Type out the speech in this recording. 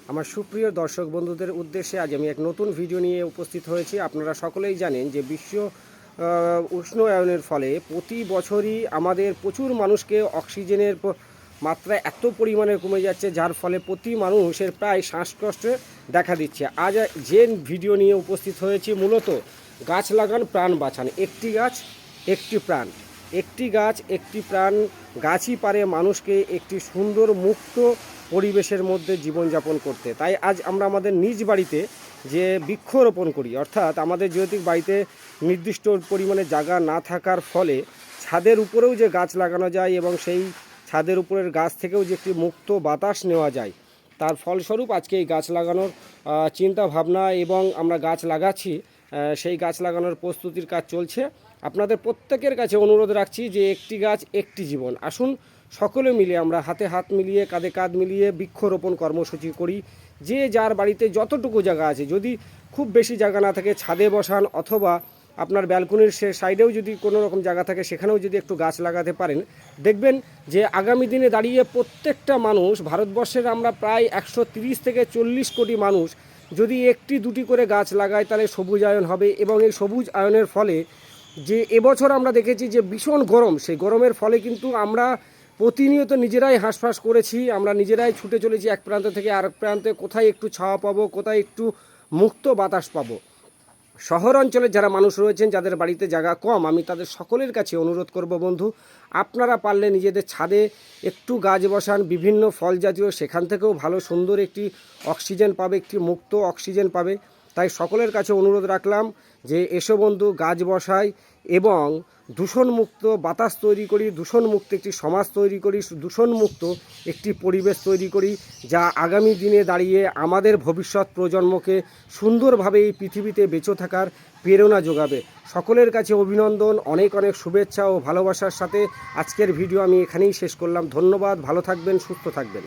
আমার সুপ্রিয় দর্শক বন্ধুদের উদ্দেশ্যে আজ আমি এক নতুন ভিডিও নিয়ে উপস্থিত হয়েছি। আপনারা সকলেই জানেন যে বিশ্ব উষ্ণায়নের ফলে প্রতি বছরই আমাদের প্রচুর মানুষকে অক্সিজেনের মাত্রা এত পরিমাণে কমে যাচ্ছে, যার ফলে প্রতি মানুষের প্রায় শ্বাসকষ্ট দেখা দিচ্ছে। আজ যে ভিডিও নিয়ে উপস্থিত হয়েছি, মূলত গাছ লাগান প্রাণ বাঁচান, একটি গাছ একটি প্রাণ, একটি গাছ একটি প্রাণ। গাছই পারে মানুষকে একটি সুন্দর মুক্ত পরিবেশের মধ্যে জীবনযাপন করতে। তাই আজ আমরা আমাদের নিজ বাড়িতে যে বৃক্ষরোপণ করি, অর্থাৎ আমাদের যেহেতু বাড়িতে নির্দিষ্ট পরিমাণে জায়গা না থাকার ফলে ছাদের উপরেও যে গাছ লাগানো যায় এবং সেই ছাদের উপরের গাছ থেকেও যে একটি মুক্ত বাতাস নেওয়া যায়, তার ফলস্বরূপ আজকে এই গাছ লাগানোর চিন্তা ভাবনা এবং আমরা গাছ লাগাচ্ছি। সেই গাছ লাগানোর প্রস্তুতির কাজ চলছে। আপনাদের প্রত্যেকের কাছে অনুরোধ রাখছি যে একটি গাছ একটি জীবন। আসুন সকলে মিলে আমরা হাতে হাত মিলিয়ে কাঁধে কাঁধ মিলিয়ে বৃক্ষরোপণ কর্মসূচি করি। যে যার বাড়িতে যতটুকু জায়গা আছে, যদি খুব বেশি জায়গা না থাকে ছাদে বসান, অথবা আপনার ব্যালকনির সাইডেও যদি কোনো রকম জায়গা থাকে সেখানেও যদি একটু গাছ লাগাতে পারেন, দেখবেন যে আগামী দিনে দাঁড়িয়ে প্রত্যেকটা মানুষ, ভারতবর্ষের আমরা প্রায় 130 থেকে 40 কোটি মানুষ যদি একটি দুটি করে গাছ লাগায়, তাহলে সবুজায়ন হবে। এবং এই সবুজ আয়নের ফলে যে এবছর আমরা দেখেছি যে ভীষণ গরম, সেই গরমের ফলে কিন্তু আমরা প্রতিনিয়ত নিজেরাই হাঁসফাঁস করেছি, আমরা নিজেরাই ছুটে চলেছি এক প্রান্ত থেকে আরেক প্রান্তে, কোথায় একটু ছাওয়া পাবো, কোথায় একটু মুক্ত বাতাস পাবো। শহর অঞ্চলের যারা মানুষ রয়েছেন, যাদের বাড়িতে জায়গা কম, আমি তাদের সকলের কাছে অনুরোধ করব, বন্ধু আপনারা পারলে নিজেদের ছাদে একটু গাছ বসান, বিভিন্ন ফল জাতীয়, সেখান থেকেও ভালো সুন্দর একটি অক্সিজেন পাবে, একটি মুক্ত অক্সিজেন পাবে। তাই সকলের কাছে অনুরোধ রাখলাম যে এসো বন্ধু, গাছ বসাই এবং দূষণমুক্ত বাতাস তৈরি করি, দূষণমুক্ত একটি সমাজ তৈরি করি, দূষণমুক্ত একটি পরিবেশ তৈরি করি, যা আগামী দিনে দাঁড়িয়ে আমাদের ভবিষ্যৎ প্রজন্মকে সুন্দরভাবে এই পৃথিবীতে বেঁচে থাকার প্রেরণা যোগাবে। সকলের কাছে অভিনন্দন, অনেক অনেক শুভেচ্ছা ও ভালোবাসার সাথে আজকের ভিডিও আমি এখানেই শেষ করলাম। ধন্যবাদ, ভালো থাকবেন, সুস্থ থাকবেন।